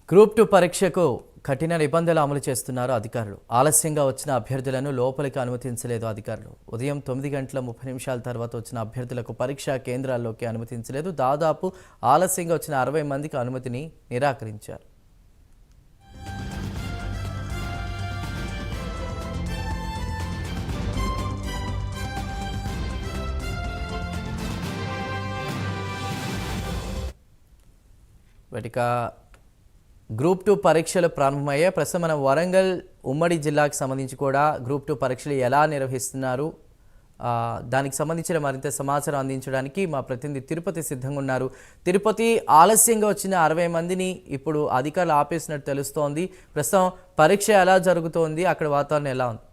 Group 2 పరీక్షకు కఠిన నిబంధనలు అమలు చేస్తున్నారు అధికారులు. ఆలస్యంగా వచ్చిన అభ్యర్థులను లోపలికి అనుమతించలేదు అధికారులు. ఉదయం 9:30 తర్వాత వచ్చిన అభ్యర్థులకు పరీక్షా కేంద్రాల్లోకి అనుమతించలేదు. దాదాపు ఆలస్యంగా వచ్చిన 60 మందికి అనుమతిని నిరాకరించారు. వాటిక గ్రూప్ 2 పరీక్షలు ప్రారంభమయ్యాయి. ప్రస్తుతం మనం వరంగల్ ఉమ్మడి జిల్లాకు సంబంధించి కూడా గ్రూప్ 2 పరీక్షలు ఎలా నిర్వహిస్తున్నారు, దానికి సంబంధించిన మరింత సమాచారం అందించడానికి మా ప్రతినిధి తిరుపతి సిద్ధంగా ఉన్నారు. తిరుపతి, ఆలస్యంగా వచ్చిన 60 మందిని ఇప్పుడు అధికారులు ఆపేసినట్టు తెలుస్తోంది. ప్రస్తుతం పరీక్ష ఎలా జరుగుతోంది, అక్కడ వాతావరణం ఎలా ఉంది?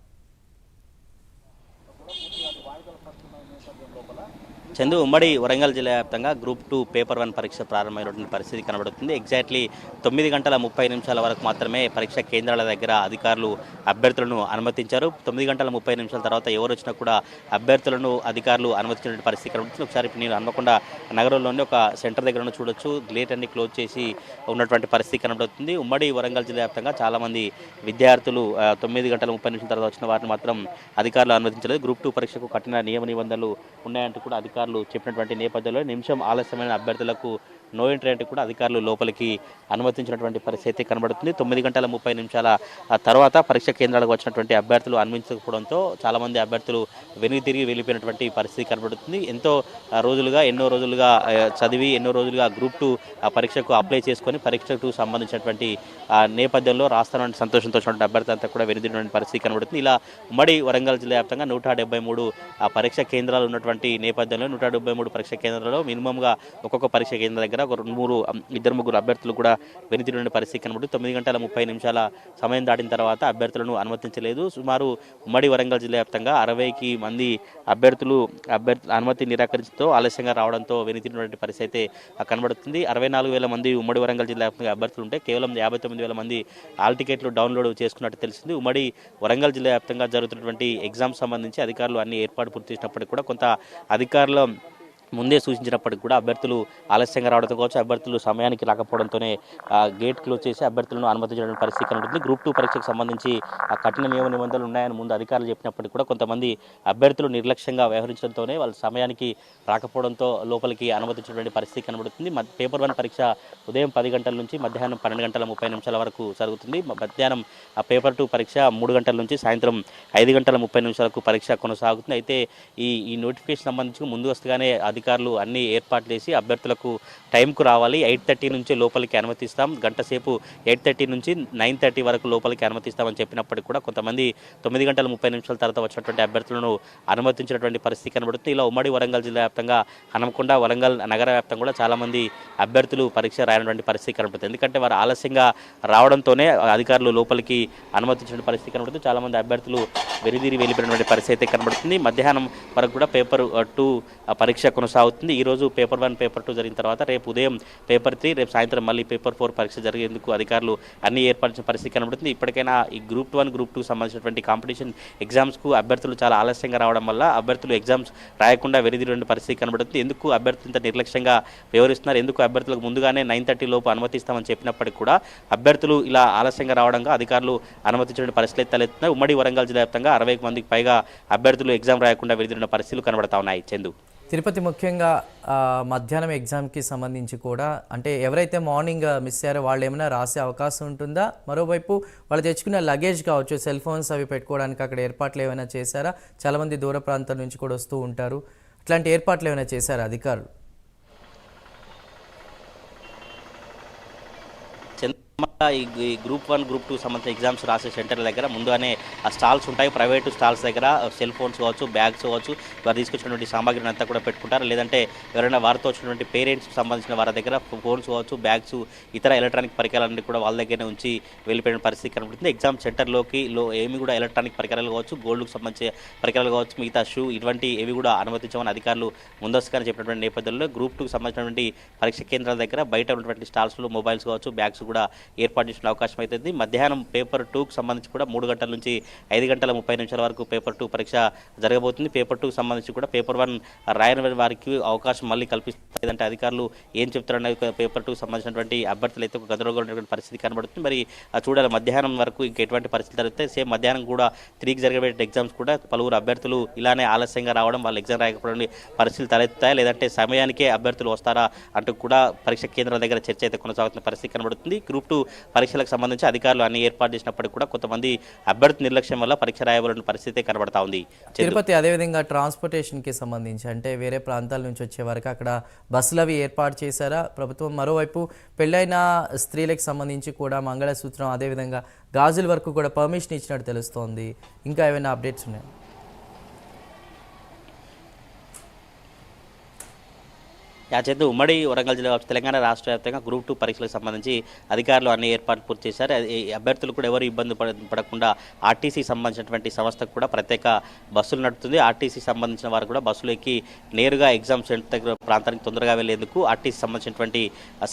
చందు, ఉమ్మడి వరంగల్ జిల్లా వ్యాప్తంగా గ్రూప్ 2 పేపర్ 1 పరీక్ష ప్రారంభమైనటువంటి పరిస్థితి కనబడుతుంది. ఎగ్జాక్ట్లీ 9:30 వరకు మాత్రమే పరీక్ష కేంద్రాల దగ్గర అధికారులు అభ్యర్థులను అనుమతించారు. 9:30 తర్వాత ఎవరు వచ్చినా కూడా అభ్యర్థులను అధికారులు అనుమతించినటువంటి పరిస్థితి కనబడుతుంది. ఒకసారి నేను హన్మకొండ నగరంలోని ఒక సెంటర్ దగ్గర చూడొచ్చు, గేట్ అన్ని క్లోజ్ చేసి ఉన్నటువంటి పరిస్థితి కనబడుతుంది. ఉమ్మడి వరంగల్ జిల్లా వ్యాప్తంగా చాలామంది విద్యార్థులు 9:30 తర్వాత వచ్చిన వారిని మాత్రం అధికారులు అనుమతించలేదు. గ్రూప్ 2 పరీక్షకు కఠిన నియమ నిబంధనలు ఉన్నాయంటూ కూడా అధికారులు చెప్పినటువంటి నేపథ్యంలో నిమిషం ఆలస్యమైన అభ్యర్థులకు నో ఎంట్రీ అంటే కూడా అధికారులు లోపలికి అనుమతించినటువంటి పరిస్థితి కనబడుతుంది. 9:30 తర్వాత పరీక్ష కేంద్రాలకు వచ్చినటువంటి అభ్యర్థులు అనుమతించకపోవడంతో చాలామంది అభ్యర్థులు వెనుక తిరిగి వెళ్ళిపోయినటువంటి పరిస్థితి కనబడుతుంది. ఎన్నో రోజులుగా చదివి ఎన్నో రోజులుగా గ్రూప్ 2 పరీక్షకు అప్లై చేసుకొని పరీక్షకు సంబంధించినటువంటి నేపథ్యంలో రాస్తానని సంతోషంతో వచ్చినటువంటి అభ్యర్థులు అంతా కూడా వెనుదిరినటువంటి పరిస్థితి కనబడుతుంది. ఇలా ఉమ్మడి వరంగల్ జిల్లా వ్యాప్తంగా 173 పరీక్ష కేంద్రాలు ఉన్నటువంటి నేపథ్యంలో 173 పరీక్ష కేంద్రాలలో మినిమంగా ఒక్కొక్క పరీక్ష కేంద్రం దగ్గర ఒక 2-3 అభ్యర్థులు కూడా వెనుతిరిగిన పరిస్థితి కనబడుతుంది. 9:30 సమయం దాటిన తర్వాత అభ్యర్థులను అనుమతించలేదు. సుమారు ఉమ్మడి వరంగల్ జిల్లా వ్యాప్తంగా 60కి మంది అభ్యర్థులు అనుమతి నిరాకరించడంతో ఆలస్యంగా రావడంతో వెనుతిరిగినటువంటి పరిస్థితి కనబడుతుంది. 64,000 మంది ఉమ్మడి వరంగల్ జిల్లా వ్యాప్తంగా అభ్యర్థులు ఉంటే కేవలం 59,000 మంది ఆల్ టికెట్లు డౌన్లోడ్ చేసుకున్నట్టు తెలిసింది. ఉమ్మడి వరంగల్ జిల్లా వ్యాప్తంగా జరుగుతున్నటువంటి ఎగ్జామ్స్ సంబంధించి అధికారులు అన్ని ఏర్పాటు పూర్తి చేసినప్పటికీ కూడా కొంత అధికారులు ముందే సూచించినప్పటికీ కూడా అభ్యర్థులు ఆలస్యంగా రావడం కావచ్చు, అభ్యర్థులు సమయానికి రాకపోవడంతోనే గేట్ క్లోజ్ చేసి అభ్యర్థులను అనుమతించడం పరిస్థితి కనబడుతుంది. గ్రూప్ 2 పరీక్షకు సంబంధించి కఠిన నియమ నిబంధనలు ఉన్నాయని ముందు అధికారులు చెప్పినప్పటికీ కూడా కొంతమంది అభ్యర్థులు నిర్లక్ష్యంగా వ్యవహరించడంతోనే వాళ్ళ సమయానికి రాకపోవడంతో లోపలికి అనుమతించినటువంటి పరిస్థితి కనబడుతుంది. పేపర్ 1 పరీక్ష ఉదయం 10 గంటల నుంచి మధ్యాహ్నం 12:30 వరకు జరుగుతుంది. మధ్యాహ్నం పేపర్ 2 పరీక్ష 3 గంటల నుంచి సాయంత్రం 5:30 పరీక్ష కొనసాగుతుంది. అయితే ఈ నోటిఫికేషన్ సంబంధించి ముందు వస్తగానే అధికారులు అన్ని ఏర్పాట్లు చేసి అభ్యర్థులకు టైంకు రావాలి, 8:30 నుంచి లోపలికి అనుమతిస్తాం, గంట సేపు 8:30 నుంచి 9:30 వరకు లోపలికి అనుమతిస్తామని చెప్పినప్పటికీ కూడా కొంతమంది 9:30 తర్వాత వచ్చినటువంటి అభ్యర్థులను అనుమతించినటువంటి పరిస్థితి కనబడుతుంది. ఇలా ఉమ్మడి వరంగల్ జిల్లా వ్యాప్తంగా హన్మకొండ, వరంగల్ నగర వ్యాప్తంగా కూడా చాలామంది అభ్యర్థులు పరీక్ష రాయనటువంటి పరిస్థితి కనబడుతుంది. ఎందుకంటే వారు ఆలస్యంగా రావడంతోనే అధికారులు లోపలికి అనుమతించిన పరిస్థితి కనబడుతుంది. చాలామంది అభ్యర్థులు వెళ్ళిపోయినటువంటి పరిస్థితి కనబడుతుంది. మధ్యాహ్నం వరకు కూడా పేపర్ 2 పరీక్ష కొనసాగుతుంది. ఈరోజు పేపర్ 1, పేపర్ 2 జరిగిన తర్వాత రేపు ఉదయం పేపర్ 3, రేపు సాయంత్రం మళ్ళీ పేపర్ 4 పరీక్ష జరిగేందుకు అధికారులు అన్ని ఏర్పరిచిన పరిస్థితి కనబడుతుంది. ఇప్పటికైనా ఈ గ్రూప్ 1, గ్రూప్ 2 సంబంధించినటువంటి కాంపిటీషన్ ఎగ్జామ్స్కు అభ్యర్థులు చాలా ఆలస్యంగా రావడం వల్ల అభ్యర్థులు ఎగ్జామ్స్ రాయకుండా వెనుదిరిగిన పరిస్థితి కనబడుతుంది. ఎందుకు అభ్యర్థులు ఇంత నిర్లక్ష్యంగా వ్యవహరిస్తున్నారు, ఎందుకు అభ్యర్థులకు ముందుగానే 9:30 లోపు అనుమతిస్తామని చెప్పినప్పటికీ కూడా అభ్యర్థులు ఇలా ఆలస్యంగా రావడంగా అధికారులు అనుమతించిన పరిస్థితులు తలెత్తున్నాయి. ఉమ్మడి వరంగల్ జిల్లా వ్యాప్తంగా 60 మందికి పైగా అభ్యర్థులు ఎగ్జామ్ రాయకుండా వెనుదిరిగిన పరిస్థితులు కనబడతా ఉన్నాయి. చందు, తిరుపతి, ముఖ్యంగా మధ్యాహ్నం ఎగ్జామ్కి సంబంధించి కూడా అంటే ఎవరైతే మార్నింగ్ మిస్ అయ్యారో వాళ్ళు ఏమైనా రాసే అవకాశం ఉంటుందా? మరోవైపు వాళ్ళు తెచ్చుకున్న లగేజ్ కావచ్చు, సెల్ ఫోన్స్ అవి పెట్టుకోవడానికి అక్కడ ఏర్పాట్లు ఏమైనా చేశారా? చాలామంది దూర ప్రాంతాల నుంచి కూడా వస్తూ ఉంటారు. అట్లాంటి ఏర్పాట్లు ఏమైనా చేశారా అధికారులు? ఈ గ్రూప్ 1, గ్రూప్ 2 సంబంధించిన ఎగ్జామ్స్ రాసే సెంటర్ల దగ్గర ముందుగానే ఆ స్టాల్స్ ఉంటాయి. ప్రైవేటు స్టాల్స్ దగ్గర సెల్ ఫోన్స్ కావచ్చు, బ్యాగ్స్ కావచ్చు, వారు తీసుకొచ్చినటువంటి సామాగ్రిని అంతా కూడా పెట్టుకుంటారు. లేదంటే ఎవరైనా వారితో వచ్చినటువంటి పేరెంట్స్కి సంబంధించిన వారి దగ్గర ఫోన్స్ కావచ్చు, బ్యాగ్స్, ఇతర ఎలక్ట్రానిక్ పరికరాలన్నీ కూడా వాళ్ళ దగ్గరనే ఉంచి వెళ్ళిపోయిన పరిస్థితి కనబడుతుంది. ఎగ్జామ్ సెంటర్లోకి ఏమి కూడా ఎలక్ట్రానిక్ పరికరాలు కావచ్చు, గోల్డ్కు సంబంధించిన పరికరాలు కావచ్చు, మిగతా షూ, ఇటువంటి ఏవి కూడా అనుమతించమని అధికారులు ముందస్తుగానే చెప్పినటువంటి నేపథ్యంలో గ్రూప్ 2కి సంబంధించినటువంటి పరీక్ష కేంద్రాల దగ్గర బయట ఉన్నటువంటి స్టాల్స్లో మొబైల్స్ కావచ్చు, బ్యాగ్స్ కూడా ఏర్పాటు చేసిన అవకాశం అవుతుంది. మధ్యాహ్నం పేపర్ 2కు సంబంధించి కూడా 3 గంటల నుంచి 5 గంటల 30 నిమిషాల వరకు పేపర్ 2 పరీక్ష జరగబోతుంది. పేపర్ 2కు సంబంధించి కూడా పేపర్ 1 రాయని వారికి అవకాశం మళ్ళీ కల్పిస్తారు. లేదంటే అధికారులు ఏం చెప్తారనే పేపర్ 2కు సంబంధించినటువంటి అభ్యర్థులు అయితే ఒక గందరగోళమైనటువంటి పరిస్థితి కనబడుతుంది. మరి చూడాలి మధ్యాహ్నం వరకు ఇంకా ఎటువంటి పరిస్థితి జరిగితే సేమ్ మధ్యాహ్నం కూడా 3కి జరిగే ఎగ్జామ్స్ కూడా పలువురు అభ్యర్థులు ఇలానే ఆలస్యంగా రావడం, వాళ్ళు ఎగ్జామ్ రాయకపోవడం పరిస్థితులు తలెత్తాయి. లేదంటే సమయానికే అభ్యర్థులు వస్తారా అంటూ కూడా పరీక్ష కేంద్రాల దగ్గర చర్చ అయితే కొనసాగుతున్న పరిస్థితి కనబడుతుంది. గ్రూప్ 2 పరీక్షలకు సంబంధించి అధికారులు అన్ని ఏర్పాటు చేసినప్పటికీ కూడా కొంతమంది అభ్యర్థి నిర్లక్ష్యం వల్ల పరీక్ష రాయబడిన పరిస్థితి కనబడతా ఉంది. తిరుపతి అదేవిధంగా ట్రాన్స్పోర్టేషన్కి సంబంధించి అంటే వేరే ప్రాంతాల నుంచి వచ్చే వరకు అక్కడ బస్సులు అవి ఏర్పాటు చేశారా ప్రభుత్వం? మరోవైపు పెళ్ళైన స్త్రీలకు సంబంధించి కూడా మంగళసూత్రం అదేవిధంగా గాజుల వరకు కూడా పర్మిషన్ ఇచ్చినట్టు తెలుస్తోంది. ఇంకా ఏమైనా అప్డేట్స్ ఉన్నాయా? యాచేత ఉమ్మడి వరంగల్ జిల్లా తెలంగాణ రాష్ట్ర వ్యాప్తంగా గ్రూప్ 2 పరీక్షలకు సంబంధించి అధికారులు అన్ని ఏర్పాట్లు పూర్తి చేశారు. అభ్యర్థులు కూడా ఎవరు ఇబ్బంది పడకుండా ఆర్టీసీ సంబంధించినటువంటి సంస్థకు కూడా ప్రత్యేక బస్సులు నడుపుతుంది. ఆర్టీసీ సంబంధించిన వారు కూడా బస్సులు ఎక్కి నేరుగా ఎగ్జామ్ సెంటర్ దగ్గర ప్రాంతానికి తొందరగా వెళ్లేందుకు ఆర్టీసీ సంబంధించినటువంటి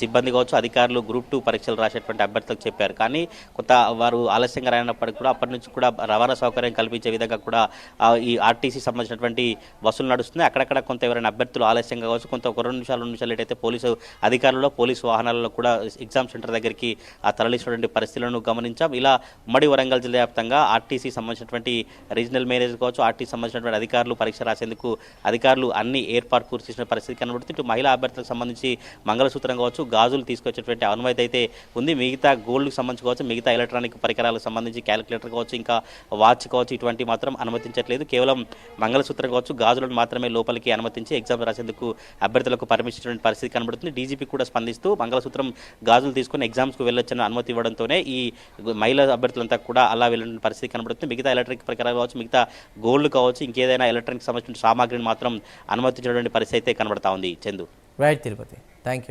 సిబ్బంది కావచ్చు అధికారులు గ్రూప్ 2 పరీక్షలు రాసేటువంటి అభ్యర్థులకు చెప్పారు. కానీ కొంత వారు ఆలస్యంగా రాయినప్పటికీ కూడా అప్పటి నుంచి కూడా రవాణా సౌకర్యం కల్పించే విధంగా కూడా ఈ ఆర్టీసీ సంబంధించినటువంటి బస్సులు నడుస్తున్నాయి. అక్కడక్కడ కొంత ఎవరైనా అభ్యర్థులు ఆలస్యంగా కావచ్చు కొంత ఒక 2 నిమిషాలు లేట్ అయితే పోలీసు అధికారులు పోలీసు వాహనాలలో కూడా ఎగ్జామ్ సెంటర్ దగ్గరికి తరలించినటువంటి పరిస్థితులను గమనించాం. ఇలా ఉమ్మడి వరంగల్ జిల్లా వ్యాప్తంగా ఆర్టీసీ సంబంధించినటువంటి రీజనల్ మేనేజర్ కావచ్చు ఆర్టీసీ సంబంధించినటువంటి అధికారులు పరీక్ష రాసేందుకు అధికారులు అన్ని ఏర్పాటు పూర్తి చేసిన పరిస్థితి కనబడుతుంది. ఇటు మహిళా అభ్యర్థులకు సంబంధించి మంగళసూత్రం కావచ్చు గాజులు తీసుకొచ్చేటువంటి అనుమతి అయితే ఉంది. మిగతా గోల్డ్కి సంబంధించి కావచ్చు మిగతా ఎలక్ట్రానిక్ పరికరాలకు సంబంధించి క్యాలిక్యులేటర్ కావచ్చు ఇంకా వాచ్ కావచ్చు ఇటువంటి మాత్రం అనుమతించట్లేదు. కేవలం మంగళసూత్రం కావచ్చు గాజులను మాత్రమే లోపలికి అనుమతించి ఎగ్జామ్ రాసేందుకు అభ్యర్థులకు పర్మిషన్ పరిస్థితి కనబడుతుంది. డీజీపీ కూడా స్పందిస్తూ మంగళసూత్రం గాజులు తీసుకుని ఎగ్జామ్స్కు వెళ్ళొచ్చని అనుమతి ఇవ్వడంతోనే ఈ మహిళా అభ్యర్థులంతా కూడా అలా వెళ్ళిన పరిస్థితి కనబడుతుంది. మిగతా ఎలక్ట్రిక్ పరికరాలు కావచ్చు మిగతా గోల్డ్ కావచ్చు ఇంకేదైనా ఎలక్ట్రానిక్ సంబంధించిన సామాగ్రిని మాత్రం అనుమతించినటువంటి పరిస్థితి అయితే కనబడతా ఉంది. Chandu. Right Tirupati, thank you.